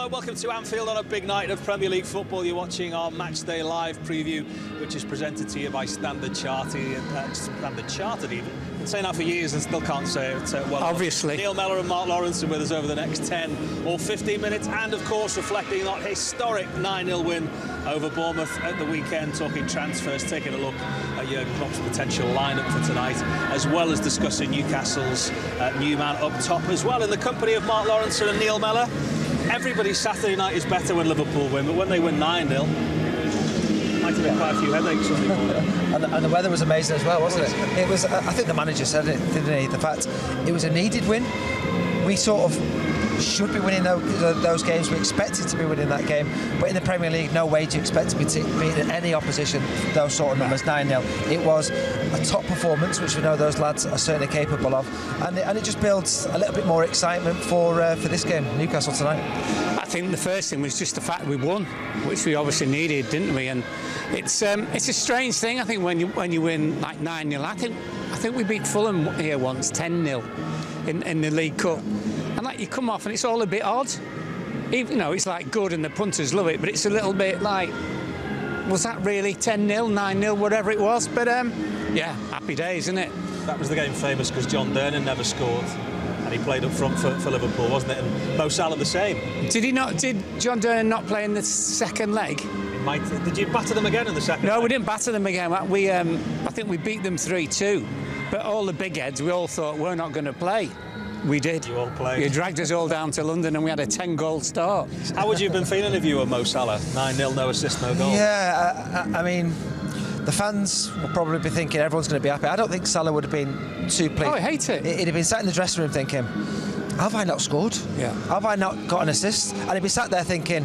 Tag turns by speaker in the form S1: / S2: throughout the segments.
S1: Hello, welcome to Anfield on a big night of Premier League football. You're watching our Matchday live preview, which is presented to you by Standard Chartered even. Been saying that for years and still can't say it well.
S2: Obviously.
S1: Neil Mellor and Mark Lawrence are with us over the next 10 or 15 minutes, and of course reflecting on historic 9-0 win over Bournemouth at the weekend, talking transfers, taking a look at Jurgen Klopp's potential lineup for tonight, as well as discussing Newcastle's new man up top as well, in the company of Mark Lawrence and Neil Mellor. Everybody's Saturday night is better when Liverpool win, but when they win 9-0, might have been quite a few headaches Sunday morning.
S3: And the weather was amazing as well, wasn't it? It was. I think the manager said it, didn't he? The fact it was a needed win. We sort of should be winning those games. We expected to be winning that game, but in the Premier League, no way do you expect to be beating any opposition those sort of numbers. 9-0. It was a top performance, which we know those lads are certainly capable of, and it just builds a little bit more excitement for this game, Newcastle tonight.
S2: I think the first thing was just the fact we won, which we obviously needed, didn't we? And it's a strange thing. I think when you win like 9-0, I think we beat Fulham here once 10-0 in the League Cup. And like you come off and it's all a bit odd. Even it's like good and the punters love it, but it's a little bit like, was that really 10-0, 9-0, whatever it was? But yeah, happy days, isn't it?
S1: That was the game famous because John Dernan never scored, and he played up front for Liverpool, wasn't it? And Mo Salah the same.
S2: Did John Dernan not play in the second leg?
S1: Did you batter them again in the second leg?
S2: No, we didn't batter them again. I think we beat them 3-2. But all the big heads, we all thought we're not going to play. We did.
S1: You all played.
S2: You dragged us all down to London and we had a 10-goal start.
S1: How would you have been feeling if you were Mo Salah? 9-0, no assist, no goal.
S3: Yeah, I mean, the fans will probably be thinking everyone's going to be happy. I don't think Salah would have been too pleased.
S2: Oh, I hate it.
S3: He'd have been sat in the dressing room thinking, have I not scored?
S2: Yeah.
S3: Have I not got an assist? And he'd be sat there thinking,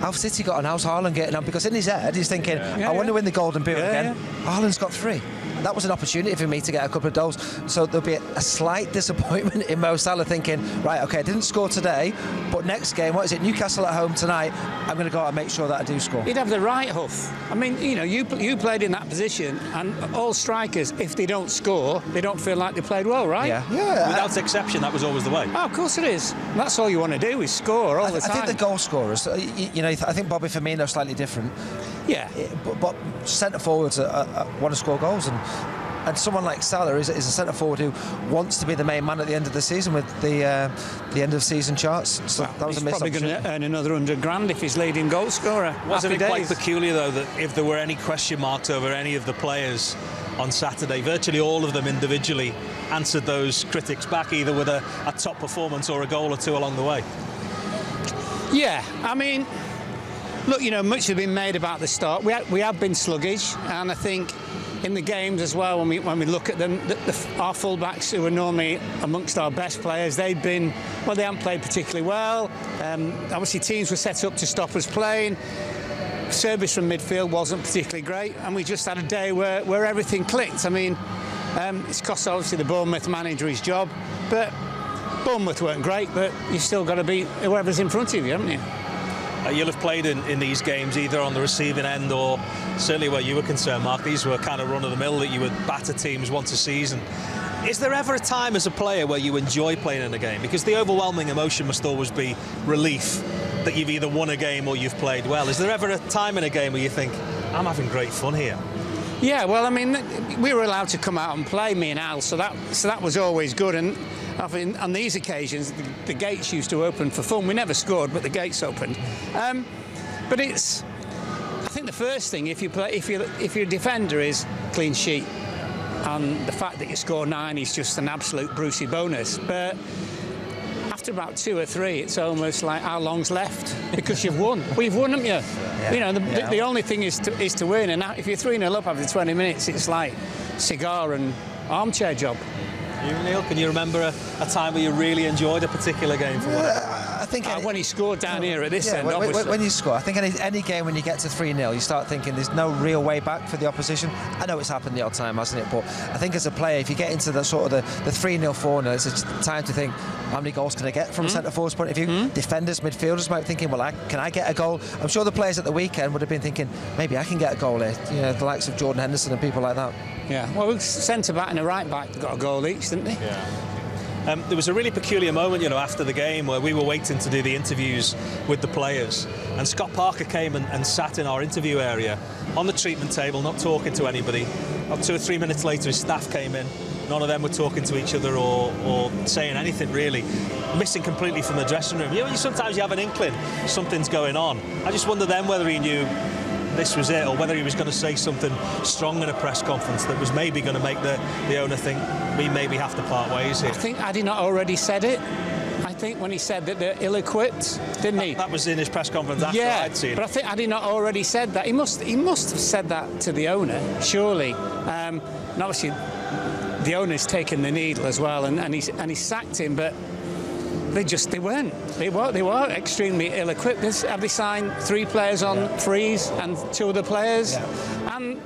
S3: how's City got on? How's Haaland getting on? Because in his head, he's thinking, I want to win the Golden Boot again. Yeah. Haaland's got 3. That was an opportunity for me to get a couple of goals. So there'll be a slight disappointment in Mo Salah thinking, right, OK, I didn't score today, but next game, what is it, Newcastle at home tonight, I'm going to go out and make sure that I do score.
S2: He'd have the right hoof. I mean, you played in that position, and all strikers, if they don't score, they don't feel like they played well, right?
S3: Yeah.
S1: Without exception, that was always the way.
S2: Oh, of course it is. That's all you want to do is score all the time.
S3: I think the goal scorers, I think Bobby Firmino is slightly different.
S2: Yeah.
S3: But centre forwards want to score goals, and someone like Salah is a centre forward who wants to be the main man at the end of the season with the end of season charts. So that was a missed
S2: opportunity. He's probably going to earn another 100 grand if he's leading goal scorer.
S1: Wasn't it quite peculiar though that if there were any question marks over any of the players on Saturday, virtually all of them individually answered those critics back, either with a top performance or a goal or two along the way?
S2: Yeah, I mean, look, much has been made about the start. We have been sluggish, and I think in the games as well, when we look at them, our full-backs, who are normally amongst our best players, they haven't played particularly well. Obviously, teams were set up to stop us playing. Service from midfield wasn't particularly great, and we just had a day where everything clicked. I mean, it's cost obviously the Bournemouth manager his job, but Bournemouth weren't great, but you've still got to beat whoever's in front of you, haven't you?
S1: You'll have played in these games either on the receiving end or certainly where you were concerned, Mark. These were kind of run-of-the-mill that you would batter teams once a season. Is there ever a time as a player where you enjoy playing in a game? Because the overwhelming emotion must always be relief that you've either won a game or you've played well. Is there ever a time in a game where you think, I'm having great fun here? Yeah,
S2: well, I mean, we were allowed to come out and play, me and Al, so that was always good. And on these occasions, the gates used to open for fun. We never scored, but the gates opened. But I think the first thing, if you're a defender, is clean sheet. And the fact that you score 9 is just an absolute Brucey bonus. But after about 2 or 3, it's almost like how long's left because you've won. Well, you've won, haven't you? Yeah. The only thing is to win. And if you're 3-0 up after 20 minutes, it's like cigar and armchair job.
S1: You, Neil, can you remember a time where you really enjoyed a particular game?
S3: I think
S2: when he scored down here at this end, obviously.
S3: When you score, I think any game when you get to 3-0, you start thinking there's no real way back for the opposition. I know it's happened the odd time, hasn't it? But I think as a player, if you get into the sort of the 3-0, 4-0, it's a time to think, how many goals can I get from a centre forward's point of view? Defenders, midfielders might be thinking, well, can I get a goal? I'm sure the players at the weekend would have been thinking, maybe I can get a goal here. The likes of Jordan Henderson and people like that.
S2: Yeah, well, centre back and a right back got a goal each, didn't they?
S1: Yeah. There was a really peculiar moment, after the game where we were waiting to do the interviews with the players, and Scott Parker came and sat in our interview area on the treatment table, not talking to anybody. About 2 or 3 minutes later, his staff came in. None of them were talking to each other or saying anything really. Missing completely from the dressing room. Sometimes you have an inkling something's going on. I just wonder then whether he knew this was it, or whether he was going to say something strong in a press conference that was maybe going to make the owner think we maybe have to part ways here.
S2: I think, had he not already said it? I think when he said that they're ill-equipped, didn't he?
S1: That was in his press conference after I'd seen it.
S2: But I think, had he not already said that, he must have said that to the owner, surely. And obviously, the owner's taken the needle as well, and he sacked him, but they weren't. They were extremely ill-equipped. Have they signed 3 players on freeze and 2 other players? Yeah. And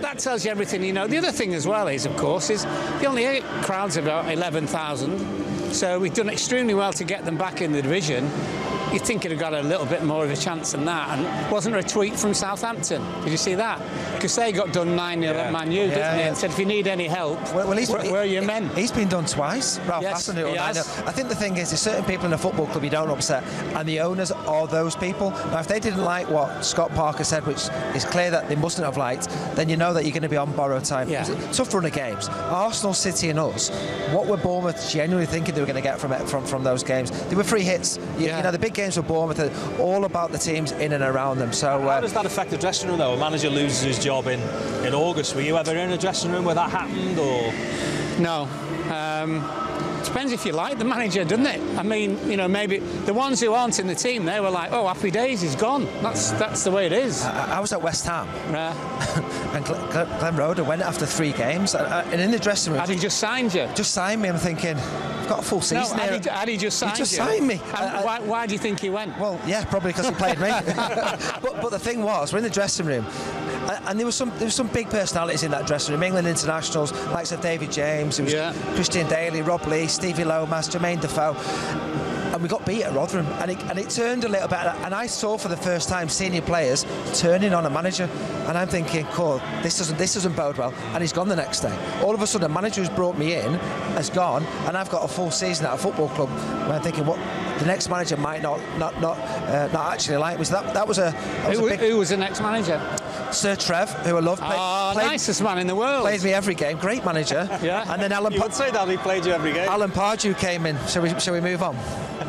S2: that tells you everything you know. The other thing as well is, of course, is the only crowd's about 11,000. So we've done extremely well to get them back in the division. You'd think he'd have got a little bit more of a chance than that. And wasn't there a tweet from Southampton? Did you see that? Because they got done 9-0 at Man U, didn't they? And said, if you need any help, where are your men?
S3: He's been done twice. Ralph hasn't it? I think the thing is, there's certain people in a football club you don't upset, and the owners are those people. Now, if they didn't like what Scott Parker said, which is clear that they mustn't have liked, then you know that you're going to be on borrowed time. Yeah. Tough run of games. Arsenal, City and us, what were Bournemouth genuinely thinking they were going to get from those games? There were 3 hits. You know, the big games for Bournemouth are all about the teams in and around them. So
S1: how does that affect the dressing room, though? A manager loses his job in August. Were you ever in a dressing room where that happened, or...?
S2: No. Depends if you like the manager, doesn't it? I mean, maybe the ones who aren't in the team, they were like, oh, happy days, he's gone. That's the way it is.
S3: I was at West Ham, and Glenn Roeder went after 3 games, and in the dressing room...
S2: Had he just signed you?
S3: Just signed me. I'm thinking, I've got a full season here.
S2: Had he just signed you?
S3: He just signed me.
S2: Why do you think he went?
S3: Well, yeah, probably because he played me. but the thing was, we're in the dressing room, and there was some big personalities in that dressing room. England internationals, likes of David James, there was Christian Daly, Rob Lee, Stevie Lomas, Jermaine Defoe, and we got beat at Rotherham, and it turned a little bit, and I saw for the first time senior players turning on a manager, and I'm thinking, cool, this doesn't bode well, and he's gone the next day. All of a sudden, a manager who's brought me in has gone, and I've got a full season at a football club, and I'm thinking, what the next manager might not actually like.
S2: Who was the next manager?
S3: Sir Trev, who I love.
S2: Nicest man in the world.
S3: Plays me every game. Great manager.
S2: Yeah.
S3: And then Alan.
S1: You would say that he played you every game.
S3: Alan Pardew came in. Shall we move on?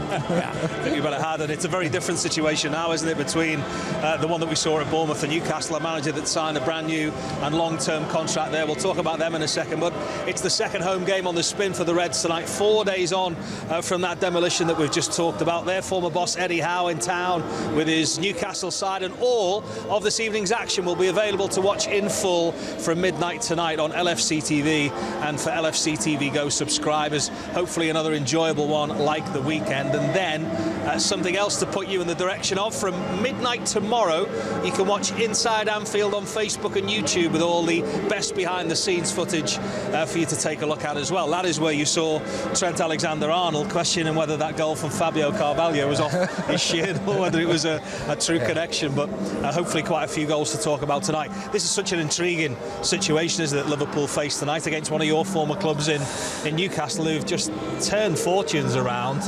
S1: I think you've got it hard, and it's a very different situation now, isn't it, between the one that we saw at Bournemouth and Newcastle, a manager that signed a brand new and long-term contract there. We'll talk about them in a second, but it's the second home game on the spin for the Reds tonight, 4 days on from that demolition that we've just talked about. Their former boss Eddie Howe in town with his Newcastle side, and all of this evening's action will be available to watch in full from midnight tonight on LFC TV, and for LFC TV Go subscribers, hopefully another enjoyable one like the weekend. And then something else to put you in the direction of, from midnight tomorrow you can watch Inside Anfield on Facebook and YouTube with all the best behind the scenes footage for you to take a look at as well. That is where you saw Trent Alexander-Arnold questioning whether that goal from Fabio Carvalho was off his shin or whether it was a true connection, but hopefully quite a few goals to talk about tonight. This is such an intriguing situation, isn't it, Liverpool face tonight against one of your former clubs in Newcastle, who've just turned fortunes around.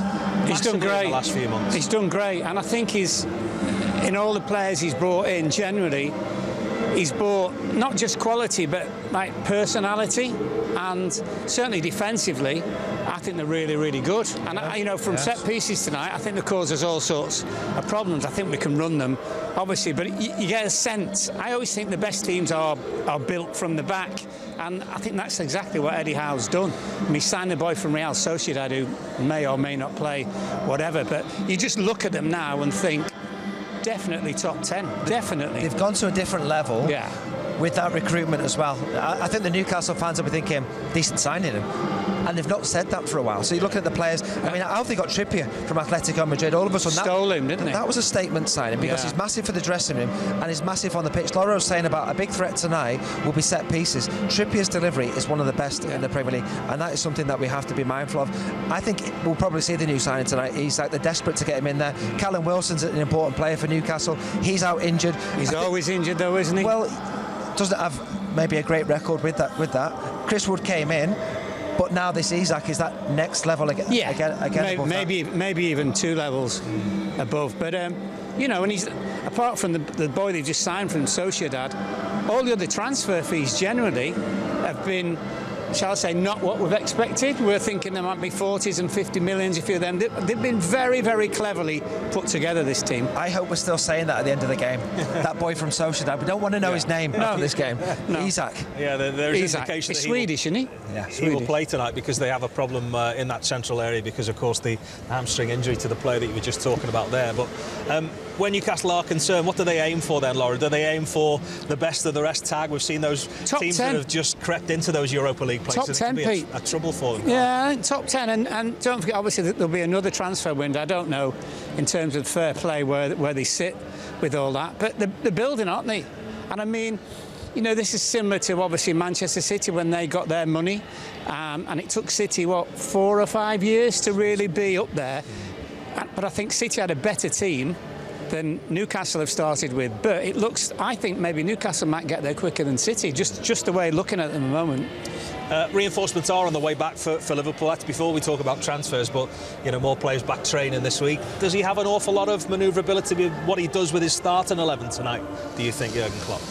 S2: He's done great
S1: in the last few months.
S2: He's done great, and I think in all the players he's brought in, generally he's brought not just quality but like personality, and certainly defensively I think they're really, really good. And from set pieces tonight, I think they cause us all sorts of problems. I think we can run them, obviously, but you get a sense. I always think the best teams are built from the back, and I think that's exactly what Eddie Howe's done. He signed a boy from Real Sociedad who may or may not play, whatever, but you just look at them now and think, definitely top 10, definitely.
S3: They've gone to a different level.
S2: Yeah.
S3: With that recruitment as well. I think the Newcastle fans will be thinking, decent signing him. And they've not said that for a while. So you look at the players, I mean, how have they got Trippier from Atletico Madrid? All of a sudden,
S2: stole him, didn't they?
S3: That was a statement signing, because he's massive for the dressing room and he's massive on the pitch. Laura was saying about a big threat tonight will be set pieces. Trippier's delivery is one of the best in the Premier League, and that is something that we have to be mindful of. I think we'll probably see the new signing tonight. He's like, they're desperate to get him in there. Callum Wilson's an important player for Newcastle. He's out injured.
S2: He's always injured though, isn't he?
S3: Well, doesn't have maybe a great record with that. Chris Wood came in, But now this Isak is that next level again.
S2: Maybe even 2 levels above. But you know, and he's, apart from the boy they just signed from Sociedad, all the other transfer fees generally have been, shall I say, not what we've expected. We're thinking there might be 40s and 50 millions, a few of them. They've been very, very cleverly put together, this team.
S3: I hope we're still saying that at the end of the game. That boy from Sociedad, we don't want to know his name after this game. No. Isak.
S1: Yeah, there is indication
S2: that he's Swedish, isn't he?
S3: Yeah.
S1: He will play tonight because they have a problem in that central area because, of course, the hamstring injury to the player that you were just talking about there. But when Newcastle are concerned, what do they aim for then, Laura? Do they aim for the best of the rest tag? We've seen those
S2: top
S1: teams
S2: 10.
S1: That have just crept into those Europa League places.
S2: Top 10, Pete.
S1: A trouble for them.
S2: Yeah, top 10. And don't forget, obviously, that there'll be another transfer window. I don't know in terms of fair play where they sit with all that. But they're building, aren't they? And I mean, you know, this is similar to, obviously, Manchester City when they got their money. And it took City, 4 or 5 years to really be up there. But I think City had a better team than Newcastle have started with. But it looks, I think maybe Newcastle might get there quicker than City, just the way looking at them at the moment.
S1: Reinforcements are on the way back for Liverpool. That's before we talk about transfers, but you know, more players back training this week. Does he have an awful lot of manoeuvrability with what he does with his starting 11 tonight, do you think, Jurgen Klopp?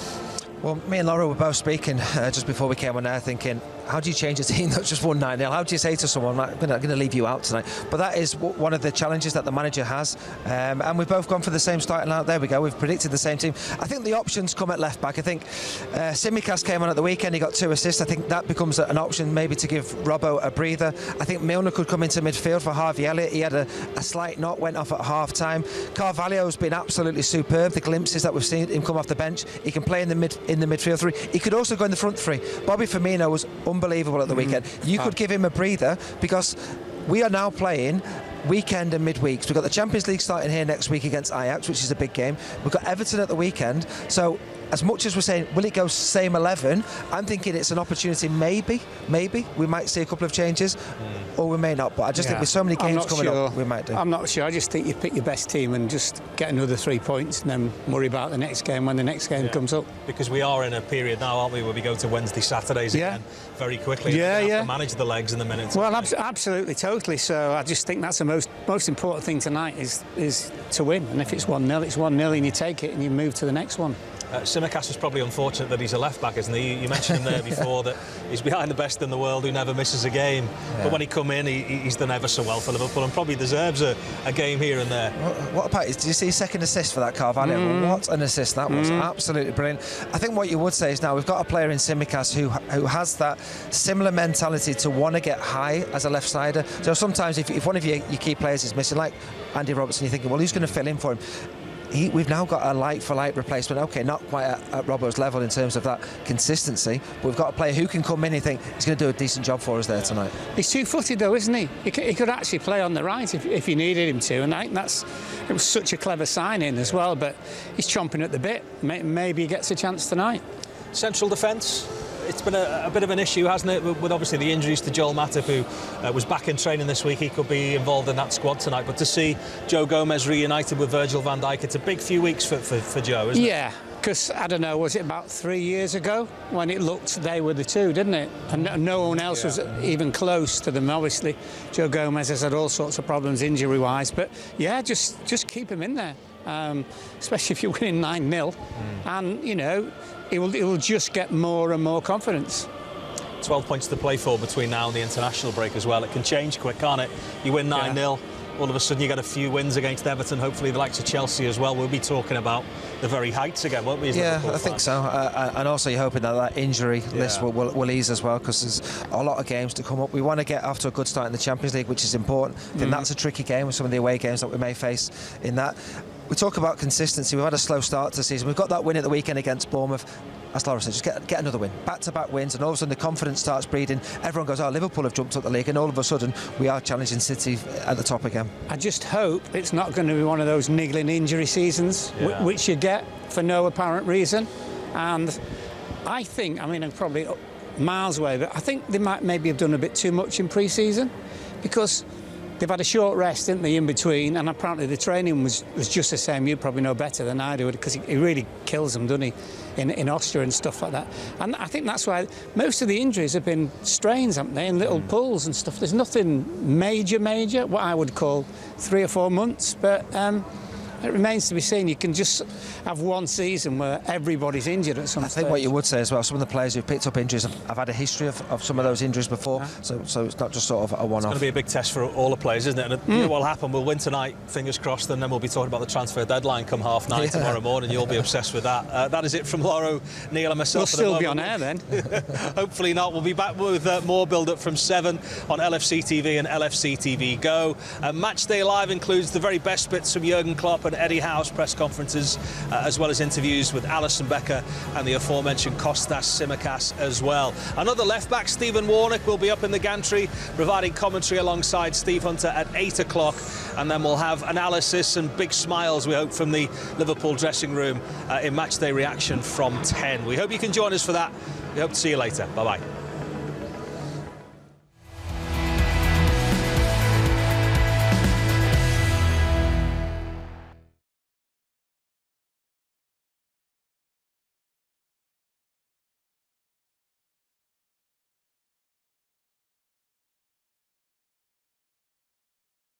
S3: Well, me and Laura were both speaking just before we came on air, thinking, how do you change a team that's just won 9-0? How do you say to someone, I'm going to leave you out tonight? But that is one of the challenges that the manager has. And we've both gone for the same starting lineup. There we go. We've predicted the same team. I think the options come at left back. I think Tsimikas came on at the weekend. He got 2 assists. I think that becomes an option maybe to give Robbo a breather. I think Milner could come into midfield for Harvey Elliott. He had a slight knock, went off at half-time. Carvalho's been absolutely superb. The glimpses that we've seen him come off the bench. He can play in the midfield 3. He could also go in the front 3. Bobby Firmino was unbelievable at the weekend. You could give him a breather because we are now playing weekend and midweeks. We've got the Champions League starting here next week against Ajax, which is a big game. We've got Everton at the weekend. So as much as we're saying, will it go same 11? I'm thinking it's an opportunity. Maybe we might see a couple of changes, or we may not. But I just think with so many games coming up, we might do.
S2: I'm not sure. I just think you pick your best team and just get another 3 points, and then worry about the next game when the next game comes up.
S1: Because we are in a period now, aren't we, where we go to Wednesday, Saturdays again very quickly.
S2: Yeah,
S1: and have to manage the legs in the minutes.
S2: Well, absolutely, totally. So I just think that's the most important thing tonight is to win. And if it's 1-0, it's 1-0, and you take it and you move to the next one.
S1: Tsimikas is probably unfortunate that he's a left back, isn't he? You mentioned him there before that he's behind the best in the world who never misses a game. Yeah. But when he come in, he's done ever so well for Liverpool and probably deserves a game here and there.
S3: What about? Did you see his second assist for that Carvalho? What an assist that was! Absolutely brilliant. I think what you would say is now we've got a player in Tsimikas who has that similar mentality to want to get high as a left-sider. So sometimes if one of your key players is missing, like Andy Robertson, you're thinking, well, who's going to fill in for him? We've now got a like-for-like replacement. OK, not quite at Robbo's level in terms of that consistency, but we've got a player who can come in and think he's going to do a decent job for us there tonight.
S2: He's two-footed though, isn't he? He could actually play on the right if you needed him to, and I think it was such a clever signing as well, but he's chomping at the bit. Maybe he gets a chance tonight.
S1: Central defence. It's been a bit of an issue, hasn't it, with obviously the injuries to Joel Matip, who was back in training this week. He could be involved in that squad tonight. But to see Joe Gomez reunited with Virgil van Dijk, it's a big few weeks for Joe, isn't it?
S2: Yeah, because, I don't know, was it about 3 years ago when it looked they were the two, didn't it? And no one else was even close to them. Obviously, Joe Gomez has had all sorts of problems injury-wise. But, yeah, just keep him in there, especially if you're winning 9-0. And, you know, it will just get more and more confidence.
S1: 12 points to play for between now and the international break as well. It can change quick, can't it? You win 9-0, all of a sudden you get a few wins against Everton, hopefully the likes of Chelsea as well. We'll be talking about the very heights again, won't we?
S3: Yeah, I think so. And also you're hoping that injury list will ease as well, because there's a lot of games to come up. We want to get off to a good start in the Champions League, which is important. I think that's a tricky game with some of the away games that we may face in that. We talk about consistency. We've had a slow start to the season. We've got that win at the weekend against Bournemouth. As Laura said, just get another win. Back-to-back wins, and all of a sudden the confidence starts breeding. Everyone goes, oh, Liverpool have jumped up the league, and all of a sudden we are challenging City at the top again.
S2: I just hope it's not going to be one of those niggling injury seasons, which you get for no apparent reason. And I think, I mean, I'm probably miles away, but I think they might maybe have done a bit too much in pre-season, because they've had a short rest, didn't they, in between, and apparently the training was just the same. You probably know better than I do, because he really kills them, doesn't he, in Austria and stuff like that. And I think that's why most of the injuries have been strains, haven't they, and little pulls and stuff. There's nothing major, what I would call 3 or 4 months, but it remains to be seen. You can just have one season where everybody's injured at some stage.
S3: I think what you would say as well, some of the players who've picked up injuries have had a history of some of those injuries before, so it's not just sort of a one-off.
S1: It's going to be a big test for all the players, isn't it? And you know what'll happen, we'll win tonight, fingers crossed, and then we'll be talking about the transfer deadline come 9:30 tomorrow morning. You'll be obsessed with that. That is it from Lauro, Neil and myself.
S2: We'll still be on air then.
S1: Hopefully not. We'll be back with more build-up from 7 on LFC TV and LFC TV Go. Matchday Live includes the very best bits from Jurgen Klopp and Eddie Howe's press conferences, as well as interviews with Alisson Becker and the aforementioned Kostas Tsimikas as well. Another left-back, Stephen Warnock, will be up in the gantry providing commentary alongside Steve Hunter at 8 o'clock, and then we'll have analysis and big smiles, we hope, from the Liverpool dressing room in Matchday Reaction from 10. We hope you can join us for that. We hope to see you later. Bye-bye.